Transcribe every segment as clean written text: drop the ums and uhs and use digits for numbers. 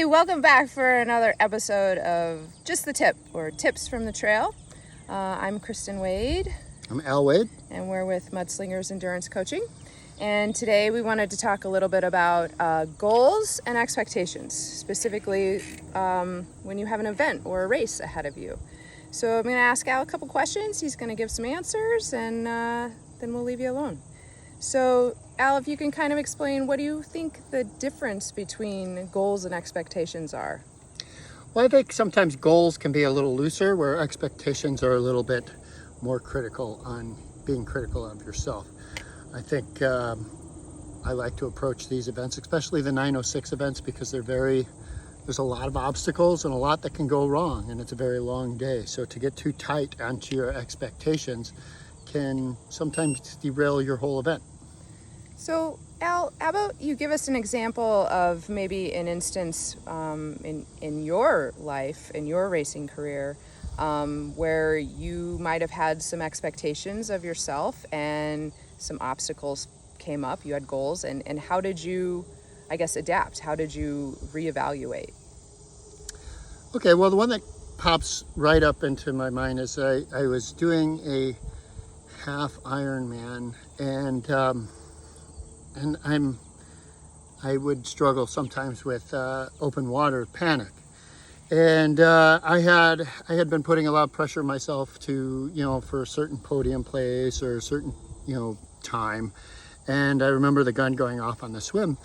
welcome back for another episode of Just the Tip, or Tips from the Trail. I'm Kristen Wade. I'm Al Wade. And we're with Mudslingers Endurance Coaching. And today we wanted to talk a little bit about goals and expectations, specifically when you have an event or a race ahead of you. So I'm going to ask Al a couple questions. He's going to give some answers, and then we'll leave you alone. So Al, if you can kind of explain, what do you think the difference between goals and expectations are? Well, I think sometimes goals can be a little looser, where expectations are a little bit more critical on being critical of yourself. I think I like to approach these events, especially the 906 events, because there's a lot of obstacles and a lot that can go wrong, and it's a very long day. So to get too tight onto your expectations can sometimes derail your whole event. So Al, how about you give us an example of maybe an instance in your life, in your racing career, where you might have had some expectations of yourself and some obstacles came up, you had goals, and how did you, I guess, adapt? How did you reevaluate? Okay, well, the one that pops right up into my mind is I was doing a half Ironman, and I would struggle sometimes with open water panic. And I had been putting a lot of pressure on myself to, for a certain podium place or a certain, time. And I remember the gun going off on the swim,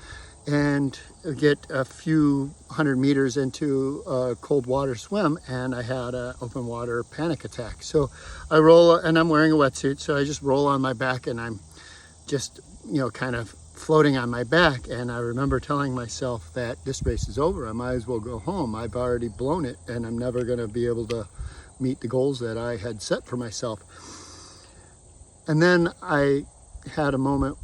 and get a few 100 meters into a cold water swim, and I had an open water panic attack. So I roll, and I'm wearing a wetsuit, so I just roll on my back, and I'm just, kind of floating on my back. And I remember telling myself that this race is over. I might as well go home. I've already blown it, and I'm never going to be able to meet the goals that I had set for myself. And then I had a moment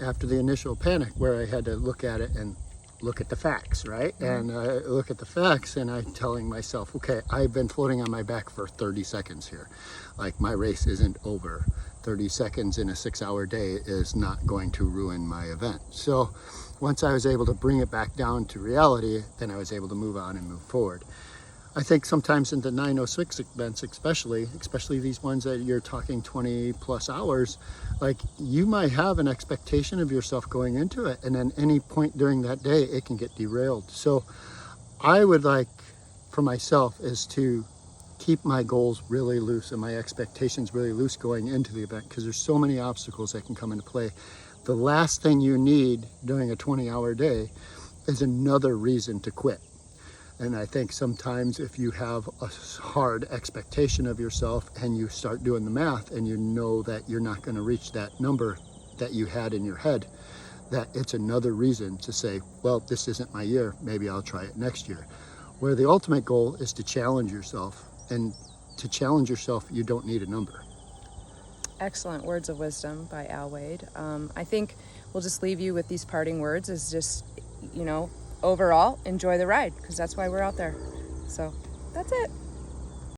after the initial panic where I had to look at it and look at the facts, right? Mm-hmm. And I look at the facts, and I'm telling myself, okay, I've been floating on my back for 30 seconds here. Like, my race isn't over. 30 seconds in a 6-hour day is not going to ruin my event. So once I was able to bring it back down to reality, then I was able to move on and move forward. I think sometimes in the 906 events, especially these ones that you're talking 20 plus hours, like, you might have an expectation of yourself going into it, and then any point during that day, it can get derailed. So I would like, for myself, is to keep my goals really loose and my expectations really loose going into the event, because there's so many obstacles that can come into play. The last thing you need during a 20-hour day is another reason to quit. And I think sometimes if you have a hard expectation of yourself and you start doing the math and you know that you're not going to reach that number that you had in your head, that it's another reason to say, well, this isn't my year, maybe I'll try it next year. Where the ultimate goal is to challenge yourself. And to challenge yourself, you don't need a number. Excellent words of wisdom by Al Wade. I think we'll just leave you with these parting words, is just, overall, enjoy the ride, because that's why we're out there. So that's it.